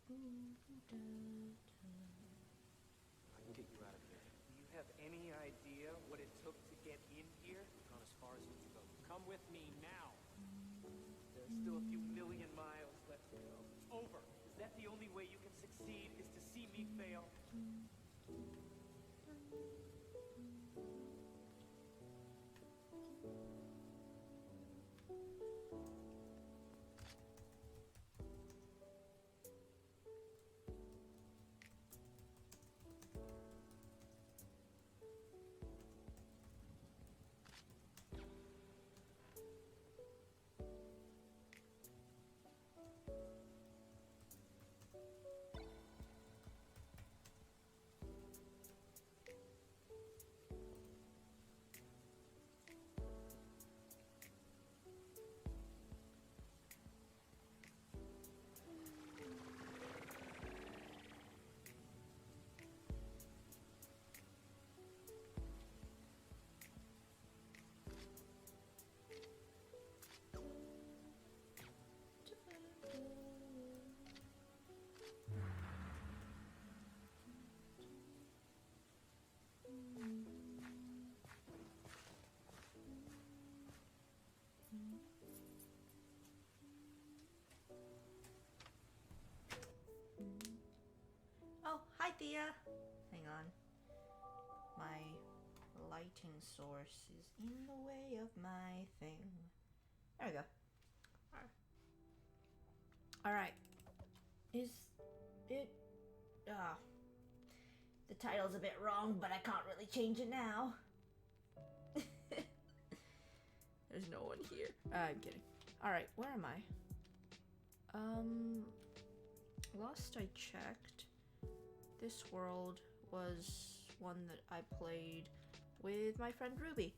I can get you out of here. Do you have any idea what it took to get in here? Gone as far as you can go. Come with me now. There's still a few million miles left to go. It's over. Is that the only way you can succeed, is to see me fail? Oh, hi Thea. Hang on. My lighting source is in the way of my thing. There we go. Alright. Is it... the title's a bit wrong, but I can't really change it now. There's no one here. I'm kidding. Alright, where am I? Last I checked, this world was one that I played with my friend Ruby.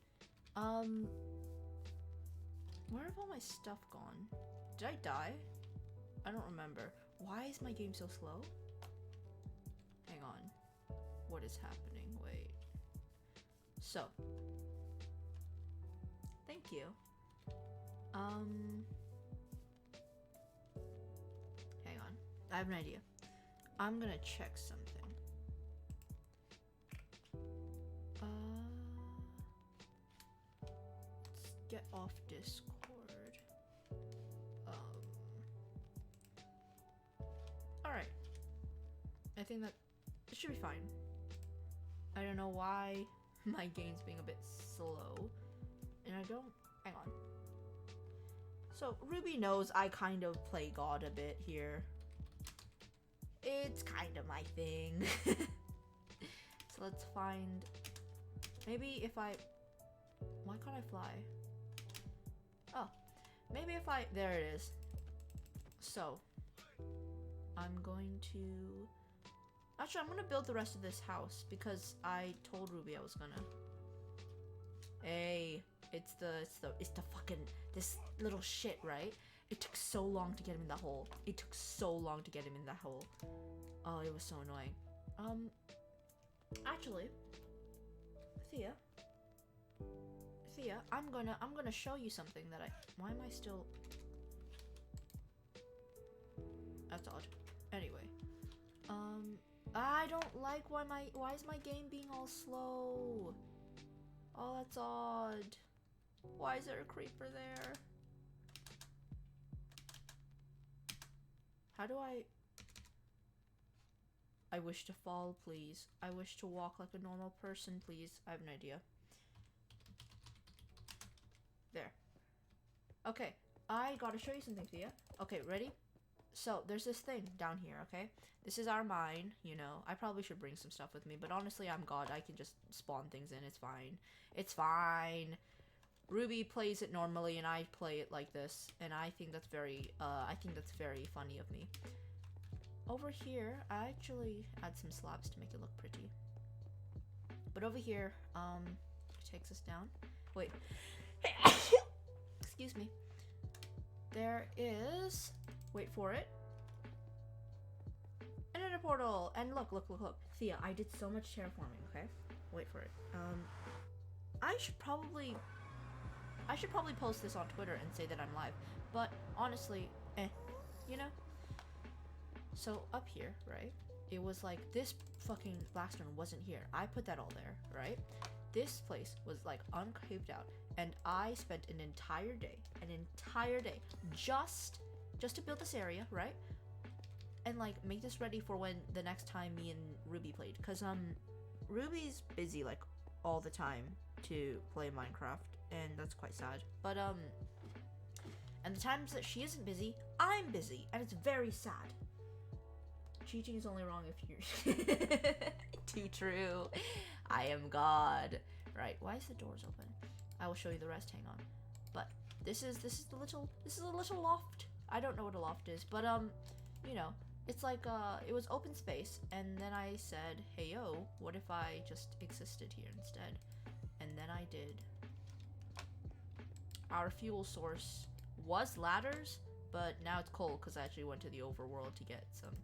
Where have all my stuff gone? Did I die? I don't remember. Why is my game so slow? Hang on. What is happening? Wait. So. Thank you. Hang on. I have an idea. I'm gonna check something. Let's get off Discord. Alright. I think that it should be fine. I don't know why my game's being a bit slow. And I don't... Hang on. So, Ruby knows I kind of play God a bit here. It's kind of my thing. So let's find... Maybe if I... Why can't I fly? Oh. Maybe if I... There it is. So. I'm going to... Actually, I'm gonna build the rest of this house because I told Ruby I was gonna. Hey. It's the fucking... This little shit, right? It took so long to get him in that hole. It took so long to get him in that hole. Oh, it was so annoying. Actually, Thea, I'm gonna show you something that I... Why am I still... That's odd. Anyway, I don't like why is my game being all slow? Oh, that's odd. Why is there a creeper there? How do I wish to fall, please. I wish to walk like a normal person, please. I have an idea. There. Okay, I gotta show you something, Thea. Okay, ready? So, there's this thing down here, okay? This is our mine, you know. I probably should bring some stuff with me, but honestly, I'm God. I can just spawn things in. It's fine. It's fine. Ruby plays it normally, and I play it like this, and I think that's very funny of me. Over here, I actually add some slabs to make it look pretty. But over here, it takes us down. Wait. Excuse me. There is... Wait for it. An inner portal! And look. Thea, I did so much terraforming, okay? Wait for it. I should probably post this on Twitter and say that I'm live. But honestly, you know? So up here, right? It was like this fucking blackstone wasn't here. I put that all there, right? This place was like uncaved out, and I spent an entire day, just to build this area, right? And like make this ready for when the next time me and Ruby played, cause Ruby's busy like all the time to play Minecraft, and that's quite sad. But and the times that she isn't busy, I'm busy, and it's very sad. Cheating is only wrong if you're too true. I am God. Right? Why is the doors open? I will show you the rest. Hang on. But this is a little loft. I don't know what a loft is, but you know, it's like it was open space, and then I said, hey yo, what if I just existed here instead? And then I did. Our fuel source was ladders, but now it's coal because I actually went to the overworld to get some.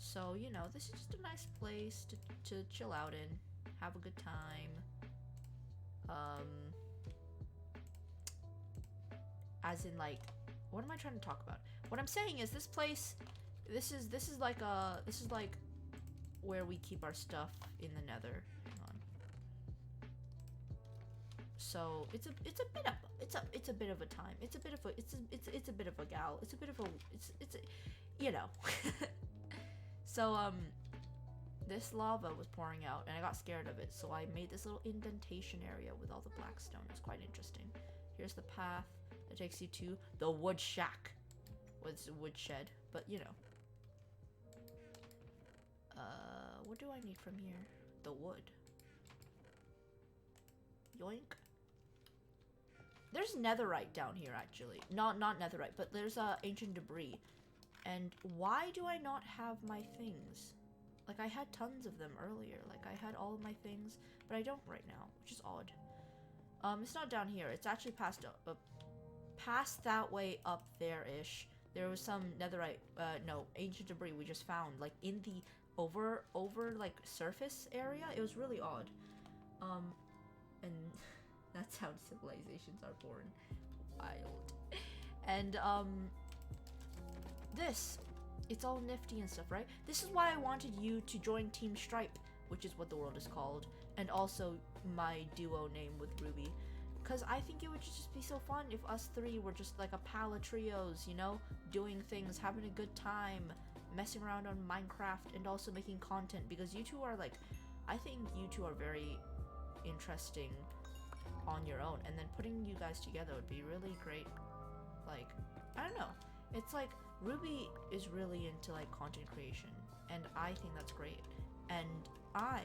So, you know, this is just a nice place to chill out in, have a good time. As in, like, what am I trying to talk about? What I'm saying is this place, this is like where we keep our stuff in the Nether. Hang on. So it's a bit of a time. It's a bit of a gal. It's a you know. So this lava was pouring out, and I got scared of it, so I made this little indentation area with all the black stone. It's quite interesting. Here's the path that takes you to the wood shack. Well, it's a wood shed, but you know. What do I need from here? The wood. Yoink. There's netherite down here, actually. Not netherite, but there's ancient debris. And why do I not have my things? Like, I had tons of them earlier. Like, I had all of my things, but I don't right now, which is odd. It's not down here. It's actually past that way up there-ish. There was some netherite, no, ancient debris we just found, like, in the over, like, surface area. It was really odd. And that's how civilizations are born. Wild. And, it's all nifty and stuff, right? This is why I wanted you to join Team Stripe, which is what the world is called, and also my duo name with Ruby, because I think it would just be so fun if us three were just like a pal of trios, you know, doing things, having a good time, messing around on Minecraft, and also making content, because you two are like, I think you two are very interesting on your own, and then putting you guys together would be really great. Like, I don't know, it's like Ruby is really into like content creation, and I think that's great. And I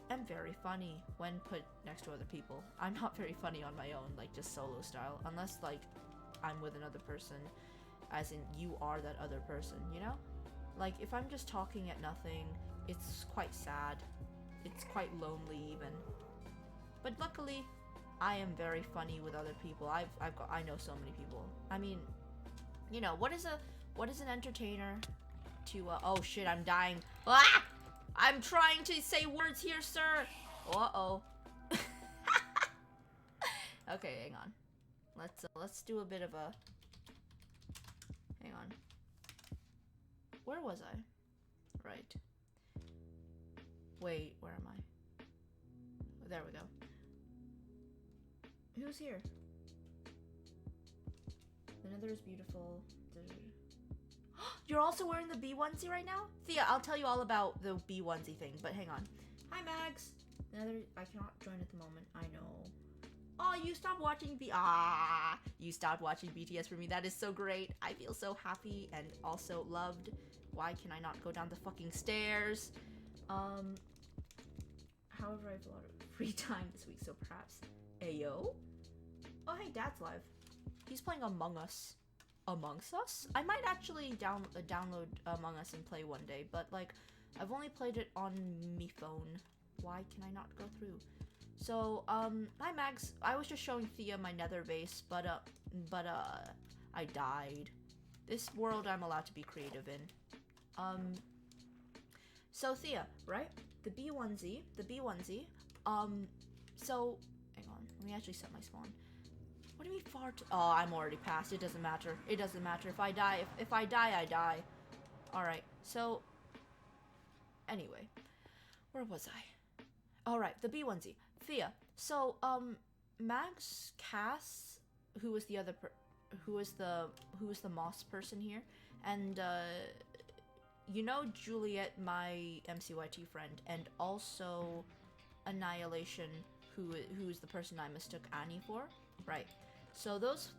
am very funny when put next to other people. I'm not very funny on my own, like just solo style, unless like I'm with another person, as in you are that other person, you know? Like if I'm just talking at nothing, it's quite sad. It's quite lonely even. But luckily, I am very funny with other people. I know so many people. I mean, you know, what is an entertainer to, oh shit, I'm dying. Ah! I'm trying to say words here, sir. Uh-oh. Okay, hang on. Let's do a bit of a, hang on. Where was I? Right. Wait, where am I? Oh, there we go. Who's here? The Nether is beautiful. You're also wearing the bee onesie right now? Thea, I'll tell you all about the bee onesie thing, but hang on. Hi, Mags. Nether, I cannot join at the moment. I know. Oh, you stopped watching you stopped watching BTS for me. That is so great. I feel so happy and also loved. Why can I not go down the fucking stairs? However, I have a lot of free time this week, so perhaps. Ayo? Oh, hey, Dad's live. He's playing Among Us. Amongst Us? I might actually download Among Us and play one day, but like, I've only played it on me phone. Why can I not go through? So, hi Mags. I was just showing Thea my nether base, but I died. This world I'm allowed to be creative in. So Thea, right? The bee onesie, so, hang on, let me actually set my spawn. What do you mean far to? Oh, I'm already past. It doesn't matter. It doesn't matter. If I die, I die. Alright, so anyway, where was I? Alright, the bee onesie. Thea. So, Max, Cass, who was the other who was the moss person here, and you know Juliet, my MCYT friend, and also Annihilation, who's the person I mistook Annie for, right? So those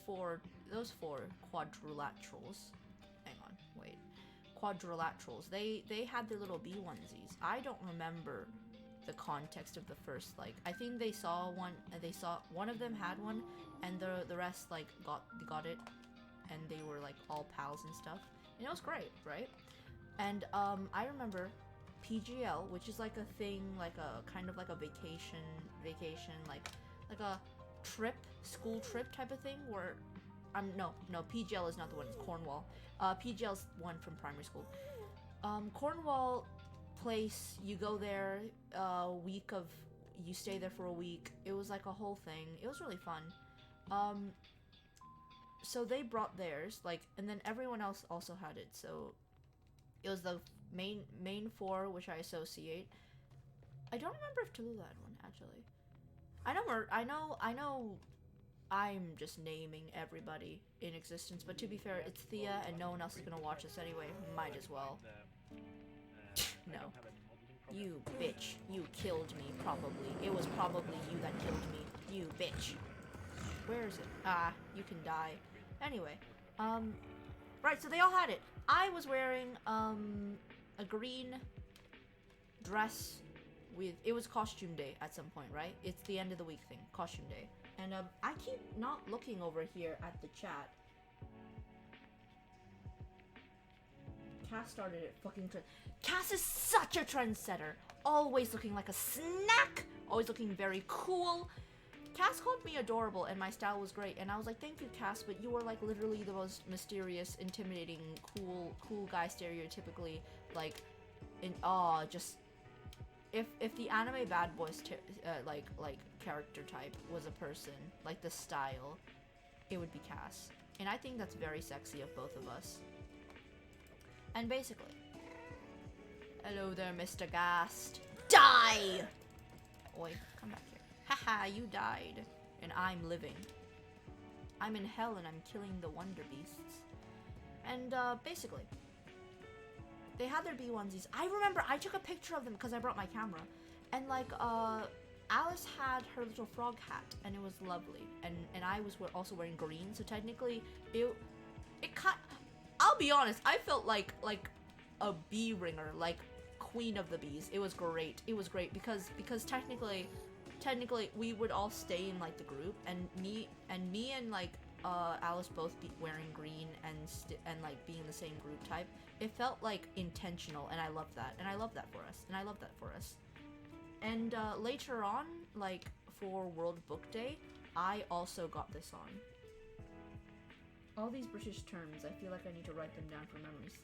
four quadrilaterals. Hang on, wait. Quadrilaterals. They had their little bee onesies. I don't remember the context of the first, like, I think they saw one, one of them had one, and the rest like got it, and they were like all pals and stuff, and it was great, right? And I remember PGL, which is like a thing, like a kind of like a vacation, like a trip, school trip type of thing, where no, PGL is not the one, it's Cornwall. PGL's one from primary school. Cornwall place, you go there, you stay there for a week. It was like a whole thing. It was really fun. So they brought theirs, like, and then everyone else also had it. So it was the main four, which I associate. I don't remember if Tulu had one, actually. I know I'm just naming everybody in existence, but to be fair, it's Thea and no one else is gonna watch this anyway. Might as well. No. You bitch. You killed me, probably. It was probably you that killed me. You bitch. Where is it? Ah, you can die. Anyway, right, so they all had it. I was wearing, a green dress with, it was costume day at some point, right? It's the end of the week thing, costume day. And, I keep not looking over here at the chat. Cass started it fucking Cass is such a trendsetter. Always looking like a snack. Always looking very cool. Cass called me adorable and my style was great. And I was like, thank you, Cass, but you were like literally the most mysterious, intimidating, cool guy stereotypically. Like, just... If the anime bad boys, like character type was a person, like the style, it would be Cass. And I think that's very sexy of both of us. And basically, hello there, Mr. Gast. Die! Oi, come back here. Haha, you died. And I'm living. I'm in hell and I'm killing the wonder beasts. And, basically, they had their bee onesies. I remember I took a picture of them because I brought my camera. And, like, Alice had her little frog hat, and it was lovely. And I was also wearing green, so technically, it I'll be honest, I felt like a bee ringer, like queen of the bees. It was great. It was great because technically we would all stay in like the group, and me and like Alice both be wearing green and like being the same group type. It felt like intentional, and I love that. And I love that for us. And later on, like for World Book Day, I also got this on. All these British terms, I feel like I need to write them down for memories.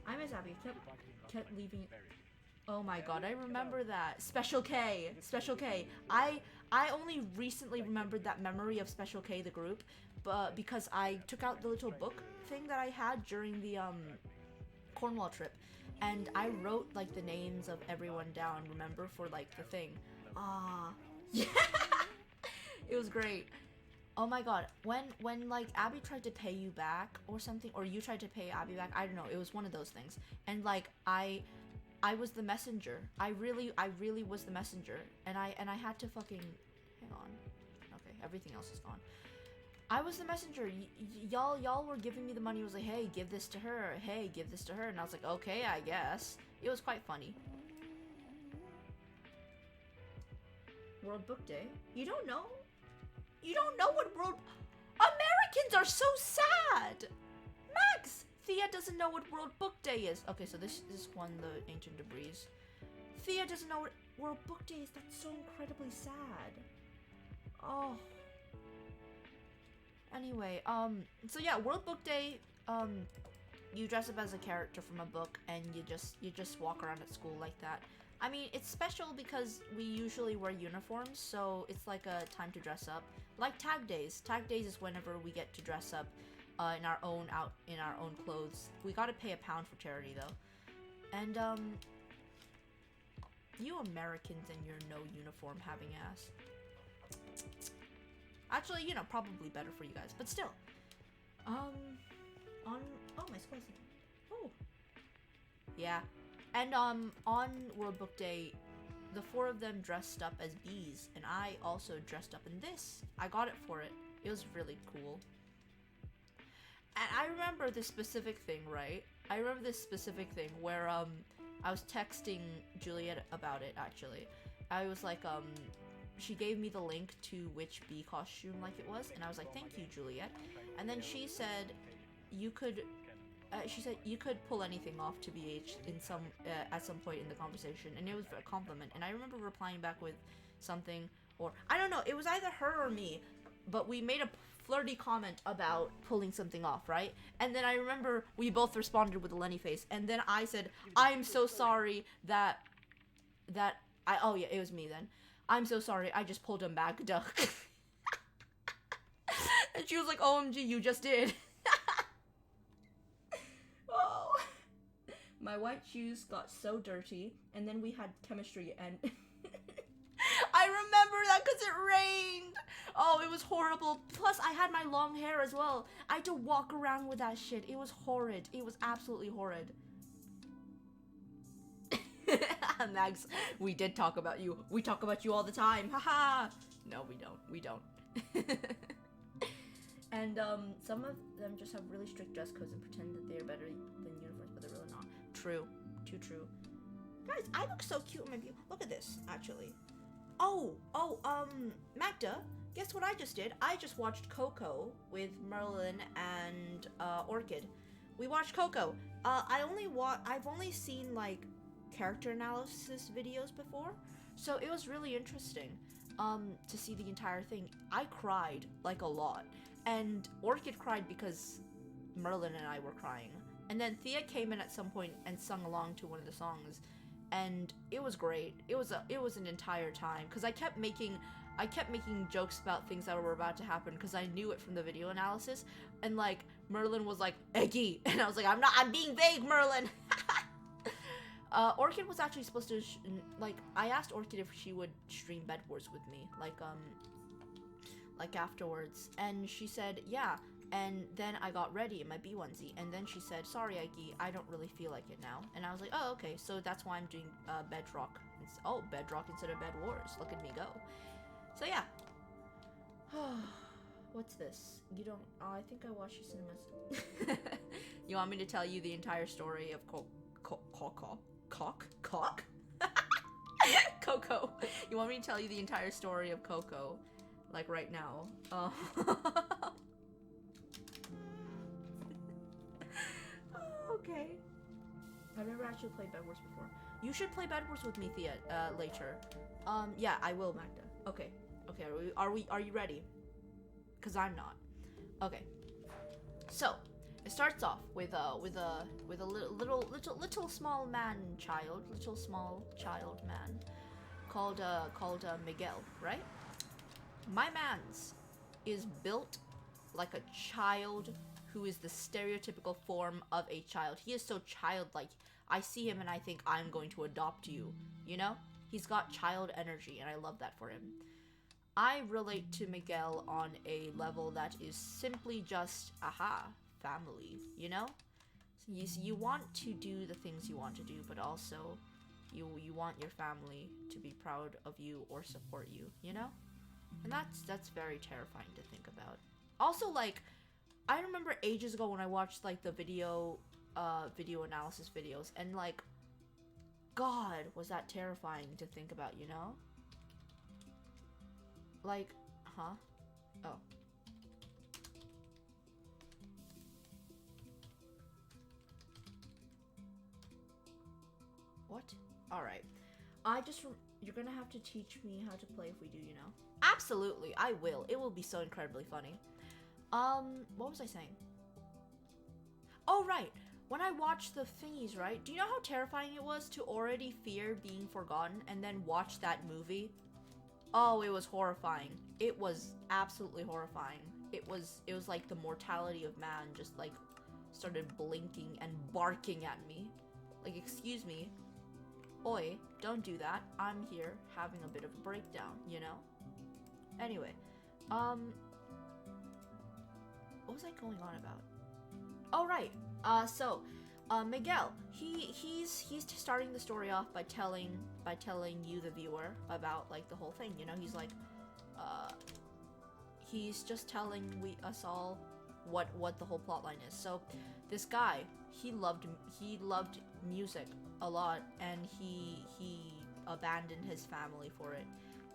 I miss Abby. Kept leaving. Oh my god, I remember that. Special K. I only recently remembered that memory of Special K, the group, but because I took out the little book thing that I had during the Cornwall trip, and I wrote like the names of everyone down, remember, for like the thing. Yeah. It was great. Oh my god, when like Abby tried to pay you back or something, or you tried to pay Abby back, I don't know, it was one of those things. And like I was the messenger. I really was the messenger, and I had to fucking hang on. Okay, everything else is gone. I was the messenger. Y'all were giving me the money. It was like, hey, give this to her. Hey, give this to her. And I was like, okay, I guess. It was quite funny. World Book Day? You don't know? You don't know what World... Americans are so sad! Max! Thea doesn't know what World Book Day is. Okay, so this won the Ancient Debris. Thea doesn't know what World Book Day is. That's so incredibly sad. Oh. Anyway, so yeah, World Book Day, you dress up as a character from a book, and you just walk around at school like that. I mean, it's special because we usually wear uniforms, so it's like a time to dress up. Like Tag Days. Tag Days is whenever we get to dress up in our own clothes. We gotta pay £1 for charity though. And you Americans and your no uniform having ass. Actually, you know, probably better for you guys, but still. Oh, my school's oh. Yeah. And on World Book Day, the 4 of them dressed up as bees, and I also dressed up in this. I got it for it. It was really cool. And I remember this specific thing, right? I remember this specific thing where I was texting Juliet about it, actually. I was like, she gave me the link to which bee costume like it was, and I was like, thank you, Juliet. And then she said you could pull anything off to BH in some at some point in the conversation, and it was a compliment. And I remember replying back with something, or I don't know, it was either her or me, but we made a flirty comment about pulling something off, right? And then I remember we both responded with a Lenny face, and then I said, I'm so sorry that oh yeah, it was me then. I'm so sorry, I just pulled him back, duh. And she was like, OMG, you just did. Oh. My white shoes got so dirty, and then we had chemistry, and I remember that because it rained. Oh, it was horrible. Plus, I had my long hair as well. I had to walk around with that shit. It was horrid. It was absolutely horrid. Mags, we did talk about you. We talk about you all the time. Haha. No, we don't. We don't. And some of them just have really strict dress codes and pretend that they're better than uniforms, but they're really not. True. Too true. Guys, I look so cute in my view. Look at this, actually. Magda, guess what I just did? I just watched Coco with Merlin and Orchid. We watched Coco. I've only seen like character analysis videos before, so it was really interesting to see the entire thing. I cried like a lot, and Orchid cried because Merlin and I were crying, and then Thea came in at some point and sung along to one of the songs. And it was great. It was an entire time because I kept making jokes about things that were about to happen because I knew it from the video analysis. And like Merlin was like Eggy, and I was like, I'm being vague, Merlin. Orchid was actually supposed to I asked Orchid if she would stream Bed Wars with me like afterwards, and she said yeah. And then I got ready in my bee onesie, and then she said, sorry, Ike, I don't really feel like it now. And I was like, oh, okay, so that's why I'm doing Bedrock. Bedrock instead of Bed Wars. Look at me go. So yeah. What's this? You don't... Oh, I think I watched your cinemas. You want me to tell you the entire story of Coco? You want me to tell you the entire story of Coco? Like right now. Oh. Okay. I've never actually played Bed Wars before. You should play Bed Wars with me, Thea, later. Yeah, I will, Magda. Okay. Okay, are you ready? Cause I'm not. Okay. So, it starts off with a little small child man called Miguel, right? My man's is built like a child who is the stereotypical form of a child. He is so childlike. I see him and I think I'm going to adopt you, you know? He's got child energy and I love that for him. I relate to Miguel on a level that is simply just, family, you know? You want to do the things you want to do, but also you want your family to be proud of you or support you, you know? And that's very terrifying to think about. Also, like, I remember ages ago when I watched like the video analysis videos, and like, God, was that terrifying to think about, you know? Like, huh? Oh. What? Alright. You're gonna have to teach me how to play if we do, you know? Absolutely, I will. It will be so incredibly funny. What was I saying? Oh, right. When I watched the thingies, right? Do you know how terrifying it was to already fear being forgotten and then watch that movie? Oh, it was horrifying. It was absolutely horrifying. it was like the mortality of man just like started blinking and barking at me. Like, excuse me. Oi, don't do that. I'm here having a bit of a breakdown, you know? Anyway, what was I going on about? Oh, right. Miguel, he's starting the story off by telling you, the viewer, about like the whole thing, you know? He's like, he's just telling us all what the whole plot line is. So this guy, he loved music a lot, and he abandoned his family for it.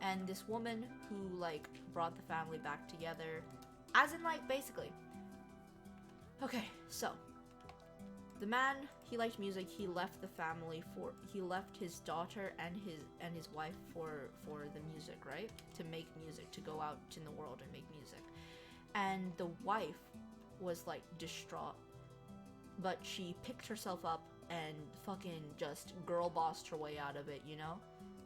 And this woman who like brought the family back together, as in like basically. Okay, so the man, he liked music. He left the family he left his daughter and his wife for the music, right? To make music, to go out in the world and make music. And the wife was like distraught, but she picked herself up and fucking just girl bossed her way out of it, you know?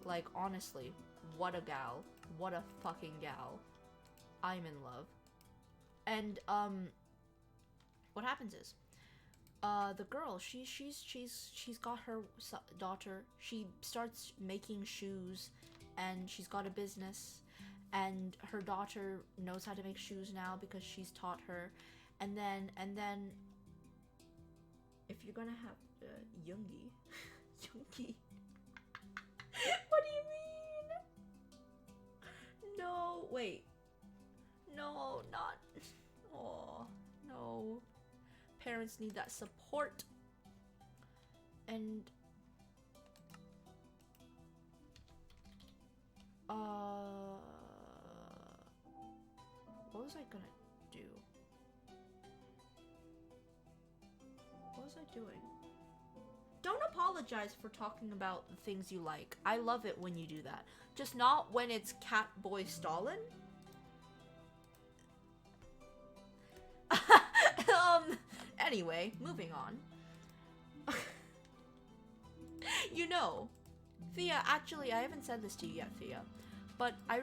Like, honestly, what a gal. What a fucking gal. I'm in love. And what happens is, the girl, she's got her daughter. She starts making shoes, and she's got a business, and her daughter knows how to make shoes now because she's taught her. And then if you're gonna have Yoongi, Yoongi, what do you mean? No, wait, no, not. Oh no. Parents need that support. And what was I gonna do? What was I doing? Don't apologize for talking about the things you like. I love it when you do that. Just not when it's Catboy Stalin. Anyway, moving on. You know, Thea, actually, I haven't said this to you yet, Thea, but I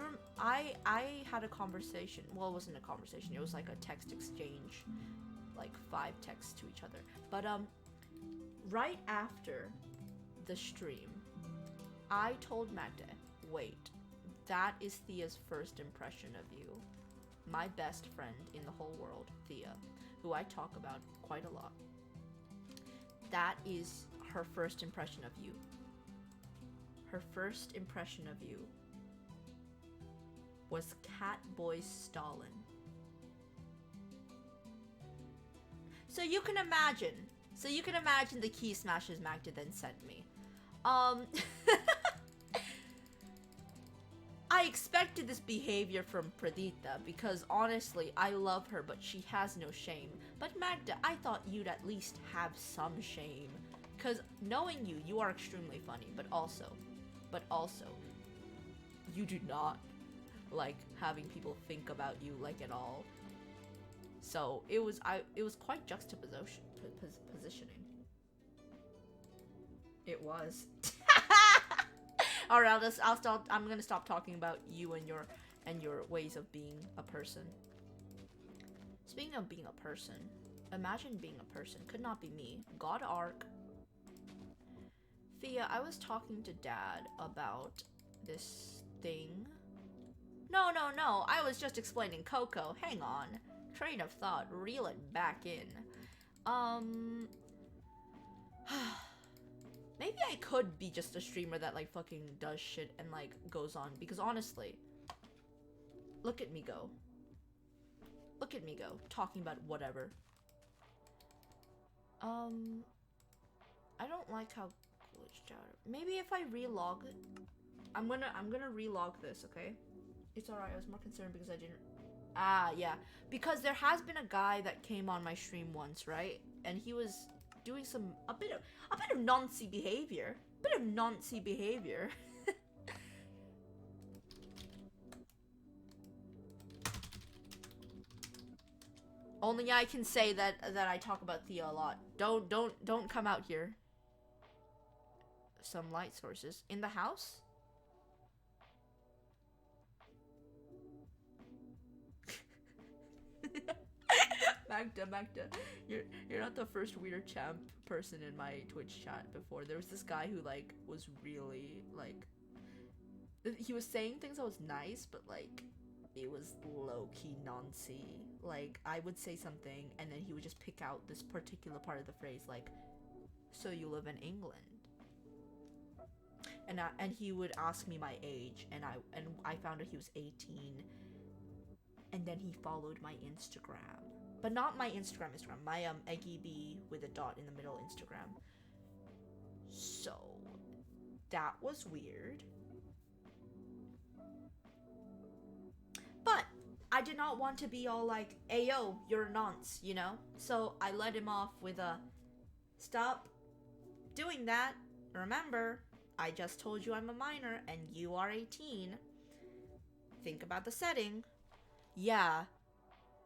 had a conversation. Well, it wasn't a conversation. It was like a text exchange, like 5 texts to each other. But right after the stream, I told Magda, wait, that is Thea's first impression of you. My best friend in the whole world, Thea, who I talk about quite a lot. That is her first impression of you. Her first impression of you was Catboy Stalin. So you can imagine the key smashes Magda then sent me. I expected this behavior from Pradita because honestly, I love her, but she has no shame. But Magda, I thought you'd at least have some shame. Because knowing you, you are extremely funny, but also, you do not like having people think about you like at all. So it was quite juxtapositioning. It was. Alright, I'm gonna stop talking about you and your ways of being a person. Speaking of being a person, imagine being a person. Could not be me. God Arc. Thea, I was talking to Dad about this thing. No, I was just explaining Coco. Hang on. Train of thought. Reel it back in. Maybe I could be just a streamer that like fucking does shit and like goes on, because honestly, look at me go. Look at me go, talking about whatever. I don't like how glitched out. Maybe if I relog it, I'm gonna relog this, okay? It's alright, I was more concerned because I didn't. Ah, yeah. Because there has been a guy that came on my stream once, right? And he was doing a bit of noncy behavior. Only I can say that I talk about Thea a lot. Don't come out here. Some light sources in the house? Magda, you're not the first weird champ person in my Twitch chat before. There was this guy who like was really like, he was saying things that was nice, but like it was low-key noncy. Like I would say something and then he would just pick out this particular part of the phrase, like, so you live in England. And he would ask me my age, and I found out he was 18, and then he followed my Instagram, but not my Instagram, my Eggy B with a dot in the middle Instagram. So that was weird, but I did not want to be all like, "Ayo, you're a nonce," you know. So I let him off with a, "Stop doing that. Remember, I just told you I'm a minor and you are 18. Think about the setting." Yeah.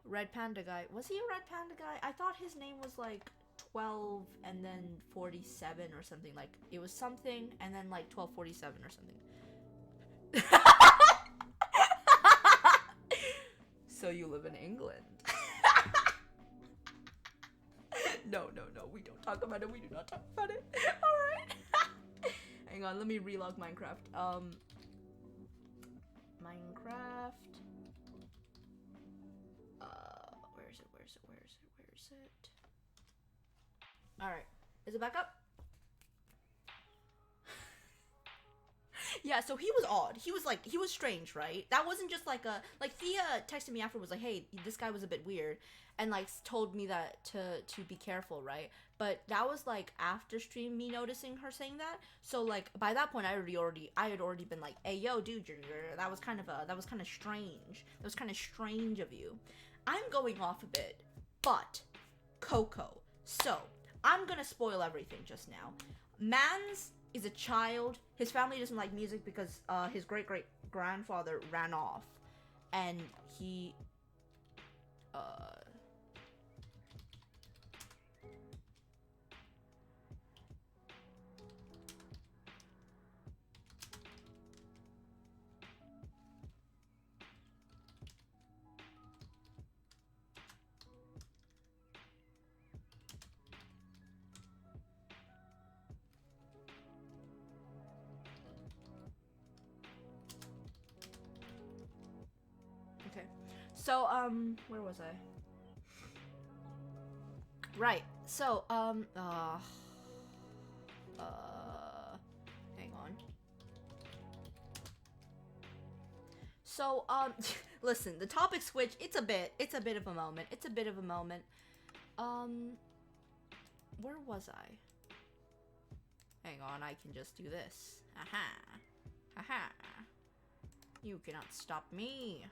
Red Panda guy. Was he a Red Panda guy? I thought his name was like 12 and then 47 or something. Like it was something and then like 1247 or something. So you live in England. No, we don't talk about it. We do not talk about it. Alright. Hang on, let me relog Minecraft. Minecraft. Where is it? Alright. Is it back up? Yeah, so he was odd. He was strange, right? That wasn't just like Thea texted me after, was like, "Hey, this guy was a bit weird," and like told me that to be careful, right? But that was like after stream, me noticing her saying that. So like by that point, I had already been like, "Hey, yo, dude, that was kind of strange. That was kind of strange of you." I'm going off a bit, but Coco. So I'm gonna spoil everything just now. Mans is a child. His family doesn't like music because his great-great-grandfather ran off, and he So, where was I? Right, so, hang on. So, listen, the topic switch, it's a bit of a moment. Where was I? Hang on, I can just do this. Aha. You cannot stop me.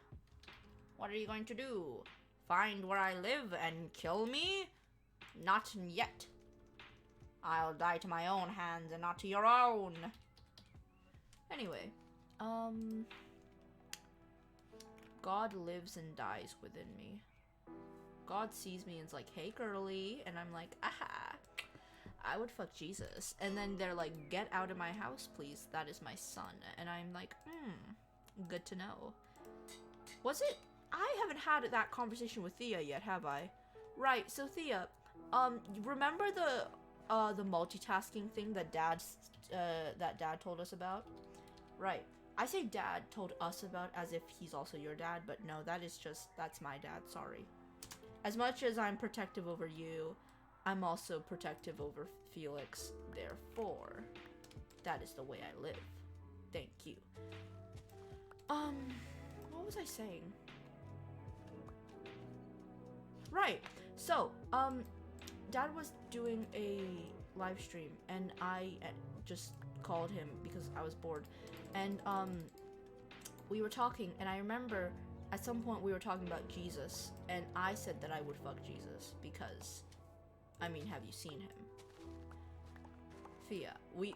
What are you going to do? Find where I live and kill me? Not yet. I'll die to my own hands and not to your own. Anyway, God lives and dies within me. God sees me and is like, "Hey, girly," and I'm like, "Aha, I would fuck Jesus." And then they're like, "Get out of my house, please. That is my son." And I'm like, good to know. Was it? I haven't had that conversation with Thea yet, have I? Right, so Thea, remember the multitasking thing that Dad told us about? Right. I say Dad told us about as if he's also your dad, but no, that's my dad, sorry. As much as I'm protective over you, I'm also protective over Felix, therefore, that is the way I live. Thank you. What was I saying? Right, so, Dad was doing a live stream, and I just called him because I was bored, and, we were talking, and I remember at some point we were talking about Jesus, and I said that I would fuck Jesus, because, I mean, have you seen him? Thea, we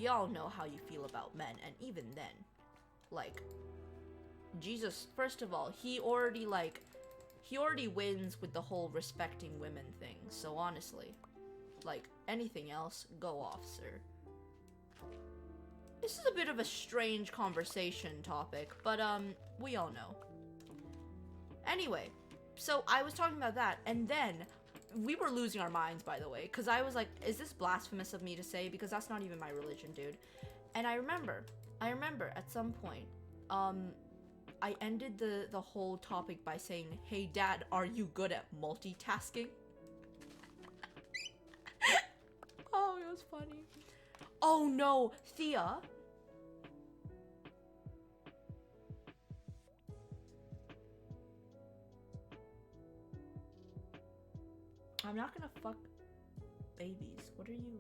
all know how you feel about men, and even then, like, Jesus, first of all, he already wins with the whole respecting women thing, so honestly, like, anything else, go off, sir. This is a bit of a strange conversation topic, but, we all know. Anyway, so I was talking about that, and then we were losing our minds, by the way, because I was like, is this blasphemous of me to say? Because that's not even my religion, dude. And I remember at some point, I ended the whole topic by saying, hey dad, are you good at multitasking? Oh, it was funny. Oh no, Thea. I'm not gonna fuck babies. What are you?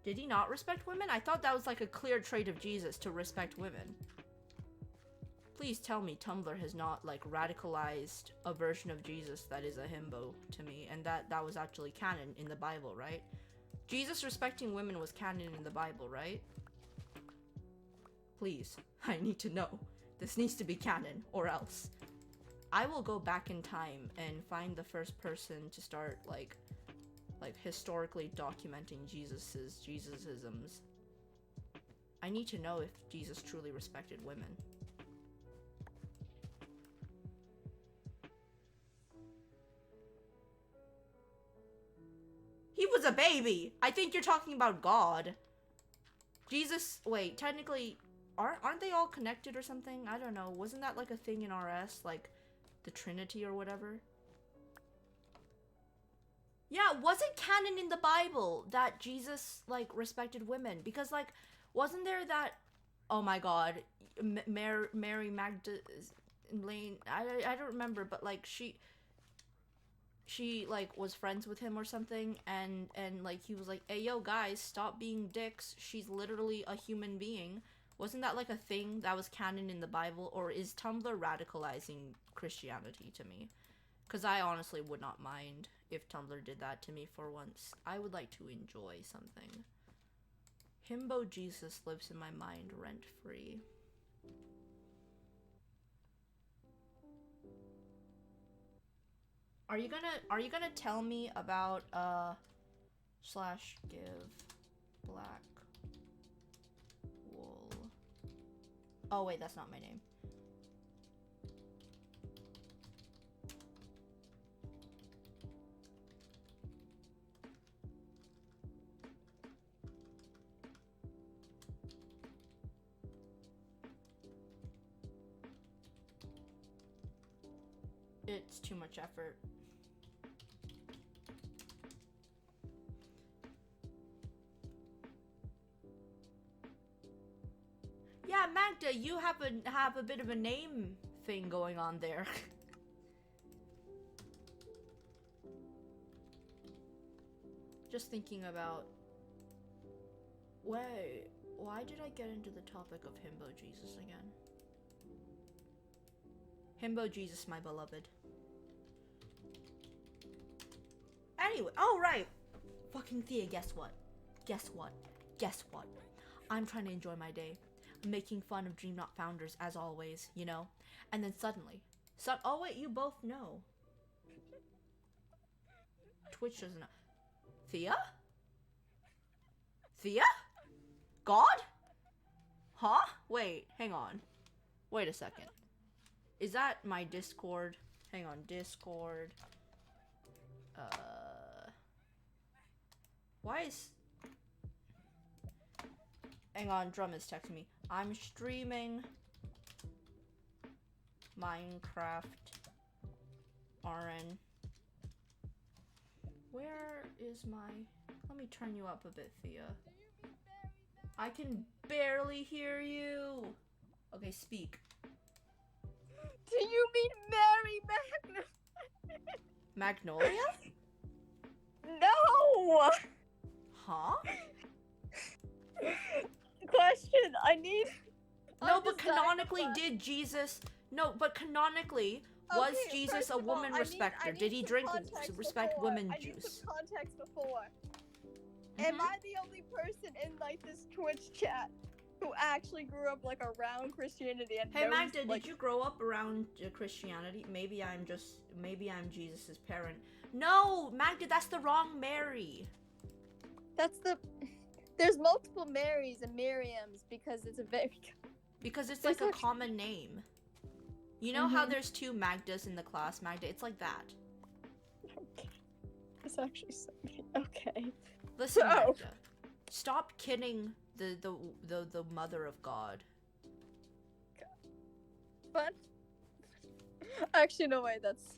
Did he not respect women? I thought that was like a clear trait of Jesus to respect women. Please tell me Tumblr has not like radicalized a version of Jesus that is a himbo to me, and that was actually canon in the Bible, right? Jesus respecting women was canon in the Bible, right? Please, I need to know. This needs to be canon, or else. I will go back in time and find the first person to start like historically documenting Jesusisms. I need to know if Jesus truly respected women. He was a baby! I think you're talking about God. Jesus, wait, technically, aren't they all connected or something? I don't know. Wasn't that like a thing in RS? Like, the Trinity or whatever? Yeah, was it canon in the Bible that Jesus, like, respected women? Because, like, wasn't there that... Oh my god. Mary Magdalene... I don't remember, but, like, she like was friends with him or something, and like he was like, hey yo guys, stop being dicks, she's literally a human being. Wasn't that like a thing that was canon in the Bible? Or is Tumblr radicalizing Christianity to me? Because I honestly would not mind if Tumblr did that to me for once. I would like to enjoy something. Himbo Jesus lives in my mind rent free. Are you gonna tell me about / give black wool? Oh wait, that's not my name. It's too much effort. Yeah, Magda, you have a bit of a name thing going on there. Just thinking about... Wait, why did I get into the topic of Himbo Jesus again? Himbo Jesus, my beloved. Anyway, oh right! Fucking Thea, guess what? Guess what? Guess what? I'm trying to enjoy my day. Making fun of Dream Not founders, as always, you know? And then suddenly... oh wait, you both know. Twitch doesn't know. Thea? Thea? God? Huh? Wait, hang on. Wait a second. Is that my Discord? Hang on, Discord. Why is... Hang on, Drum is texting me. I'm streaming Minecraft RN. Where is my... Let me turn you up a bit, Thea. I can barely hear you. Okay, speak. Do you mean Mary Magnolia? No! Huh? Question, I need... No, but canonically did Jesus... No, but canonically, was Jesus a woman respecter? Did he drink respect women juice? I need some context before. Am I the only person in, like, this Twitch chat who actually grew up, like, around Christianity and Hey knows, Magda, like... did you grow up around Christianity? Maybe I'm Jesus' parent. No, Magda, that's the wrong Mary. That's the... There's multiple Marys and Miriams because it's a very... Because it's There's like a actually- common name. You know how Mhm. there's 2 Magdas in the class, Magda? It's like that. Okay. It's actually so okay. Listen, So- Magda. Stop kidding the mother of God. But actually, no way. That's.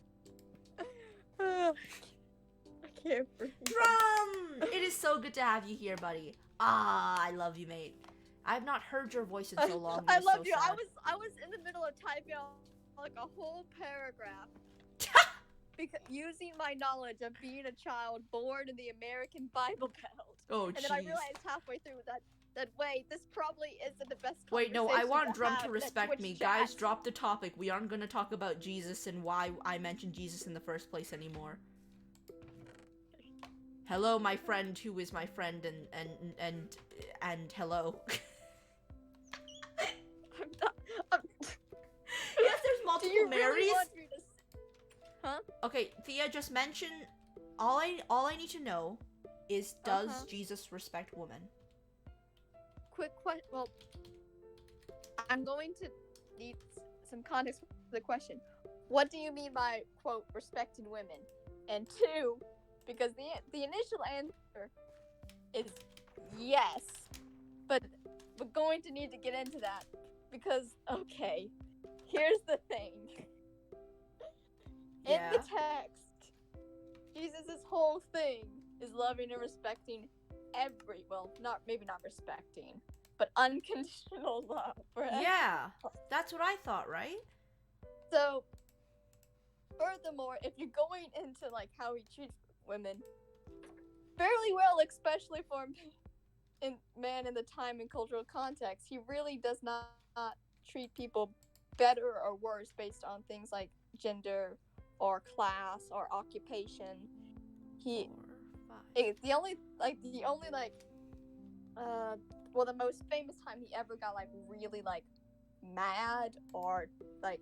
I can't breathe. Drum! It is so good to have you here, buddy. I love you, mate. I've not heard your voice in so long. I It is love so you. sad. I was in the middle of typing out like a whole paragraph. Because using my knowledge of being a child born in the American Bible Belt. Oh, And then I jeez. realized halfway through that wait, this probably isn't the best Wait, no, I conversation want Drum have to in a respect Twitch me. chat. Guys, drop the topic. We aren't gonna talk about Jesus and why I mentioned Jesus in the first place anymore. Hello, my friend who is my friend and hello. I'm Yes, there's do multiple you Marys. really want me to Okay, Thea, just mention all I need to know is does Uh-huh. Jesus respect women? quick question? Well, I'm going to need some context for the question. What do you mean by quote respecting women? And 2, because the initial answer is yes, but we're going to need to get into that because okay, here's the thing. In the Yeah. text, Jesus' whole thing is loving and respecting maybe not respecting, but unconditional love. Right? Yeah, that's what I thought, right? So, furthermore, if you're going into like how he treats women, fairly well, especially for a man in the time and cultural context, he really does not treat people better or worse based on things like gender or class or occupation. He 4, 5. the only the most famous time he ever got like really like mad or like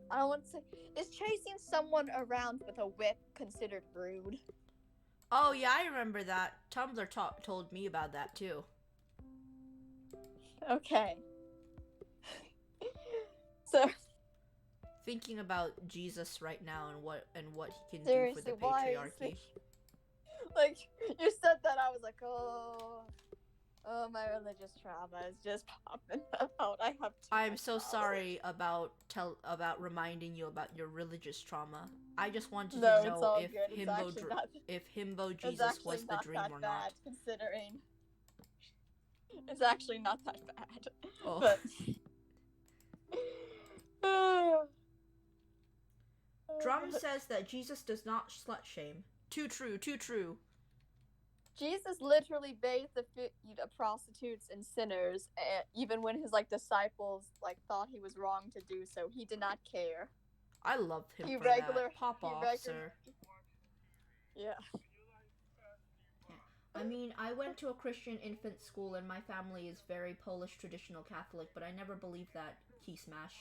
I don't want to say is chasing someone around with a whip considered rude. Oh yeah, I remember that. Tumblr told me about that too. Okay. So Thinking about Jesus right now and what he can seriously, do for the why is patriarchy. this? Like you said that, I was like, oh, my religious trauma is just popping out. I have. I'm so sorry about reminding you about your religious trauma. I just wanted No, to it's know all if good. It's actually not. Himbo It's Jesus actually was the not dream that or bad, not. considering. It's actually not that bad. Oh. But. Drum says that Jesus does not slut shame. Too true, too true. Jesus literally bathed the feet of prostitutes and sinners, even when his like disciples like thought he was wrong to do so. He did not care. I love him He for regular- that. Pop he off, regular- sir. Yeah. I mean, I went to a Christian infant school and my family is very Polish traditional Catholic, but I never believed that key smash.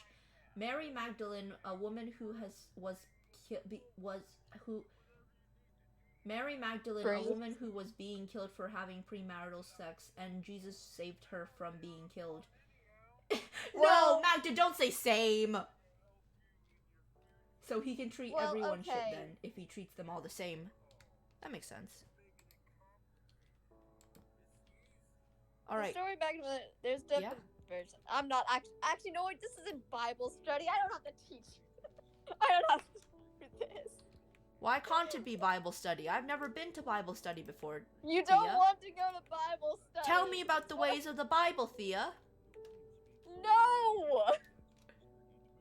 Mary Magdalene, a woman who Mary Magdalene, Brave. a woman who was being killed for having premarital sex, and Jesus saved her from being killed. Well- No, Magda, don't say same. So he can treat Well, everyone shit okay. then, if he treats them all the same. That makes sense. All The right. story back to there's different versions. I'm not actually no. This isn't Bible study. I don't have to teach. I don't have to do this. Why can't it be Bible study? I've never been to Bible study before. You don't Thea? want to go to Bible study. Tell me about the ways of the Bible, Thea. No.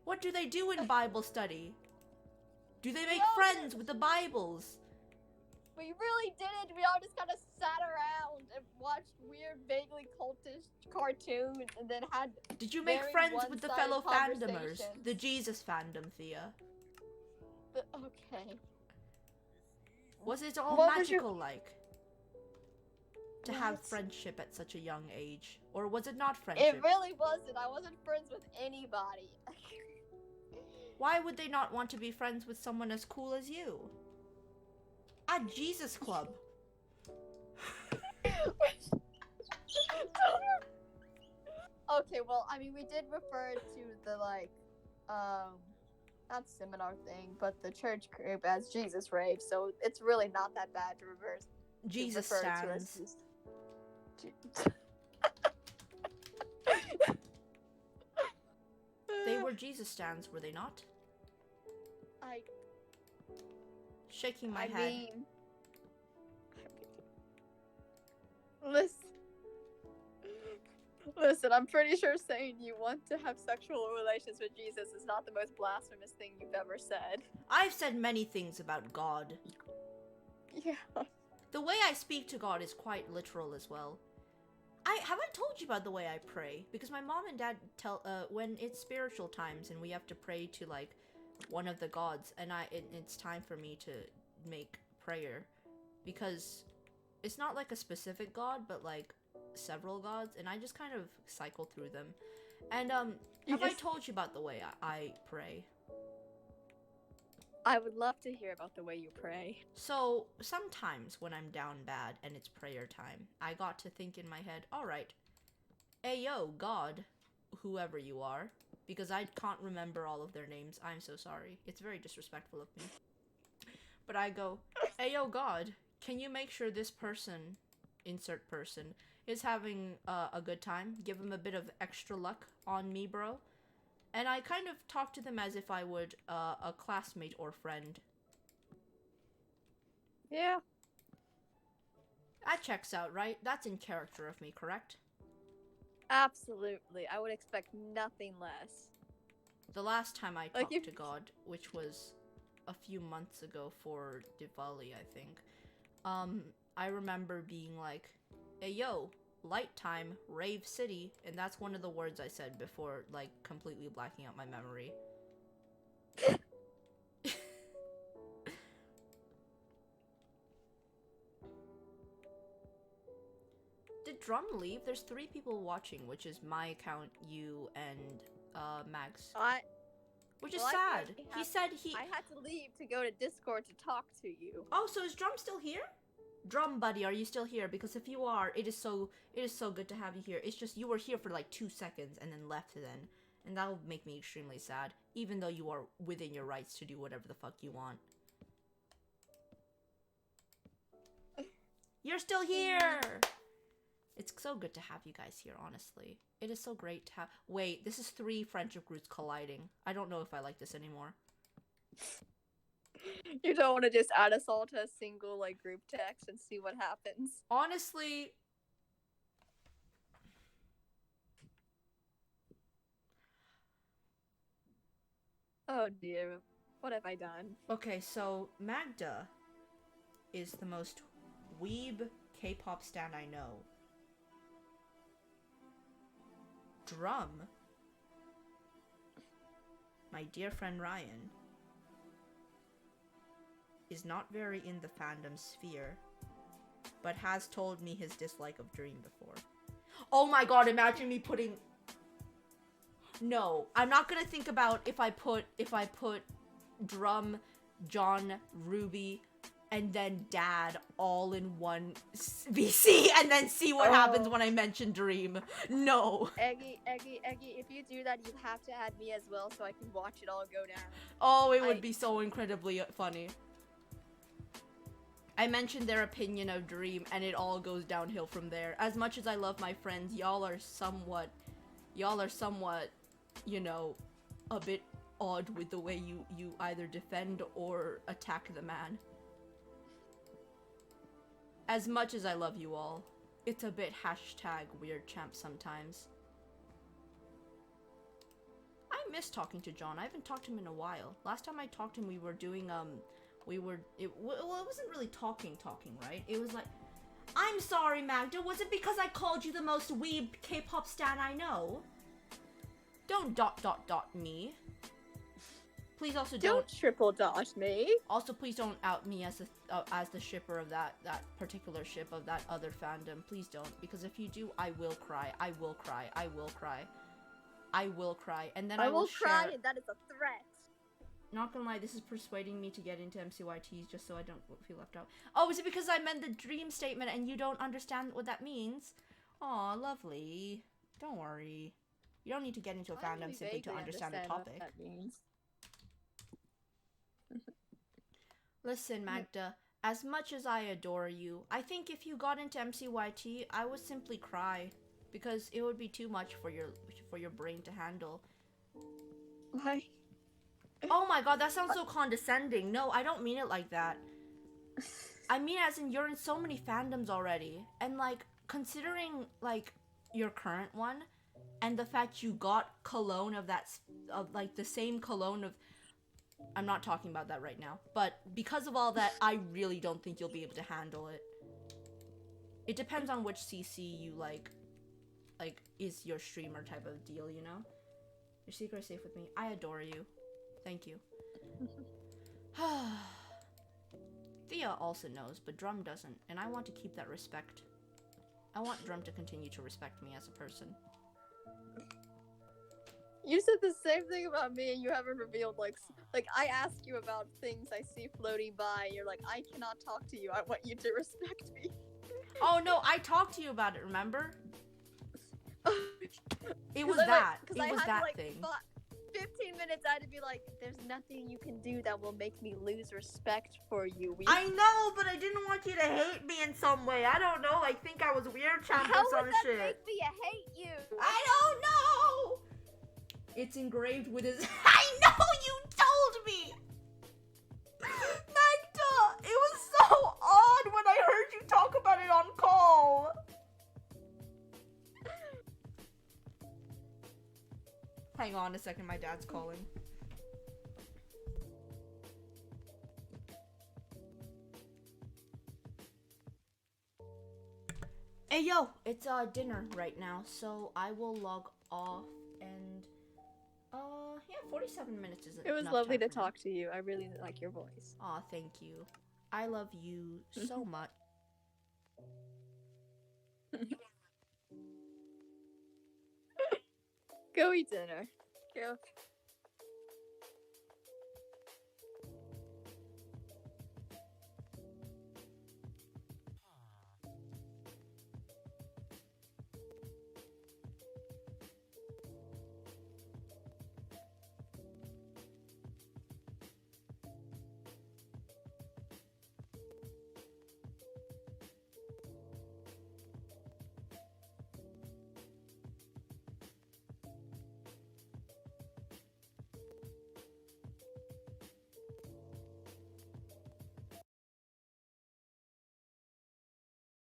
What do they do in Bible study? Do they make No, friends with the Bibles? We really didn't. We all just kind of sat around and watched weird, vaguely cultish cartoons, and then had. Did you make Very friends with the fellow one-sided fandomers? conversations. The Jesus fandom, Thea. Okay. Was it all What was your- magical like? To have What? friendship at such a young age? Or was it not friendship? It really wasn't. I wasn't friends with anybody. Why would they not want to be friends with someone as cool as you? At Jesus Club. Okay, well, I mean, we did refer to the, like, not seminar thing, but the church group as Jesus Rave, so it's really not that bad to reverse. Jesus refer to as stands. They were Jesus stands, were they not? Shaking my head. mean, listen, I'm pretty sure saying you want to have sexual relations with Jesus is not the most blasphemous thing you've ever said. I've said many things about God. Yeah. The way I speak to God is quite literal as well. I told you about the way I pray, because my mom and dad tell when it's spiritual times and we have to pray to like one of the gods, and it's time for me to make prayer, because it's not like a specific god, but like several gods, and I just kind of cycle through them. And have I told you about the way I pray? I would love to hear about the way you pray. So, sometimes when I'm down bad and it's prayer time, I got to think in my head, alright, Ayo, God, whoever you are, because I can't remember all of their names, I'm so sorry. It's very disrespectful of me. But I go, Ayo, God, can you make sure this person, insert person, is having a good time? Give him a bit of extra luck on me, bro. And I kind of talk to them as if I would a classmate or friend. Yeah. That checks out, right? That's in character of me, correct? Absolutely. I would expect nothing less. The last time I Like talked to God, which was a few months ago for Diwali, I think, I remember being like, hey, yo, light time, rave city, and that's one of the words I said before, like, completely blacking out my memory. Did Drum leave? There's 3 people watching, which is my account, you, and, Max. Which is sad. He said I had to leave to go to Discord to talk to you. Oh, so is Drum still here? Drum buddy, are you still here? Because if you are, it is so good to have you here. It's just you were here for like 2 seconds and then left then. And that'll make me extremely sad, even though you are within your rights to do whatever the fuck you want. You're still here! It's so good to have you guys here, honestly. It is so great to have— Wait, this is 3 friendship groups colliding. I don't know if I like this anymore. You don't want to just add us all to a single, like, group text and see what happens? Honestly... Oh dear, what have I done? Okay, so Magda is the most weeb K-pop stan I know. Drum, my dear friend Ryan, is not very in the fandom sphere, but has told me his dislike of Dream before. Oh my god, imagine me putting... No, I'm not gonna think about if I put Drum, John, Ruby, and then Dad all in one VC and then see what happens when I mention Dream. No. Eggy, if you do that, you have to add me as well so I can watch it all go down. Oh, it would be so incredibly funny. I mentioned their opinion of Dream, and it all goes downhill from there. As much as I love my friends, y'all are somewhat, you know, a bit odd with the way you either defend or attack the man. As much as I love you all, it's a bit #weird champ sometimes. I miss talking to John. I haven't talked to him in a while. Last time I talked to him, we were doing, well, it wasn't really talking, right? It was like, I'm sorry, Magda, was it because I called you the most weeb K-pop stan I know? Don't ... me. Please also don't triple dot me. Also, please don't out me as the shipper of that particular ship of that other fandom. Please don't, because if you do, I will cry. I will cry. I will cry. I will cry, and then I will cry, and that is a threat. Not gonna lie, this is persuading me to get into MCYTs just so I don't feel left out. Oh, is it because I meant the Dream statement and you don't understand what that means? Aw, lovely. Don't worry. You don't need to get into a I only fandom simply to vaguely understand the what topic. that means. Listen, Magda, as much as I adore you, I think if you got into MCYT, I would simply cry. Because it would be too much for your brain to handle. Why? Oh my god, that sounds so condescending. No, I don't mean it like that. I mean as in you're in so many fandoms already. And like, considering like your current one, and the fact you got cologne of like the same cologne of... I'm not talking about that right now. But because of all that, I really don't think you'll be able to handle it. It depends on which CC you like is your streamer type of deal, you know? Your secret is safe with me. I adore you. Thank you. Thea also knows, but Drum doesn't, and I want to keep that respect. I want Drum to continue to respect me as a person. You said the same thing about me, and you haven't revealed, like I ask you about things I see floating by, and you're like, I cannot talk to you, I want you to respect me. Oh no, I talked to you about it, remember? It was I that. Because It I was had that like thing. 15 minutes, I had to be like, there's nothing you can do that will make me lose respect for you. I know, but I didn't want you to hate me in some way. I don't know. I think I was weird champ How or some would that shit. make me hate you? I don't know. It's engraved with his... I know you told me. Magda, it was so odd when I heard you talk about it on call. Hang on a second, my dad's calling. Hey yo, it's dinner right now, so I will log off and yeah, 47 minutes isn't It was enough lovely time to for now. talk to you. I really like your voice. Aw, thank you. I love you so much. Go eat dinner. Go.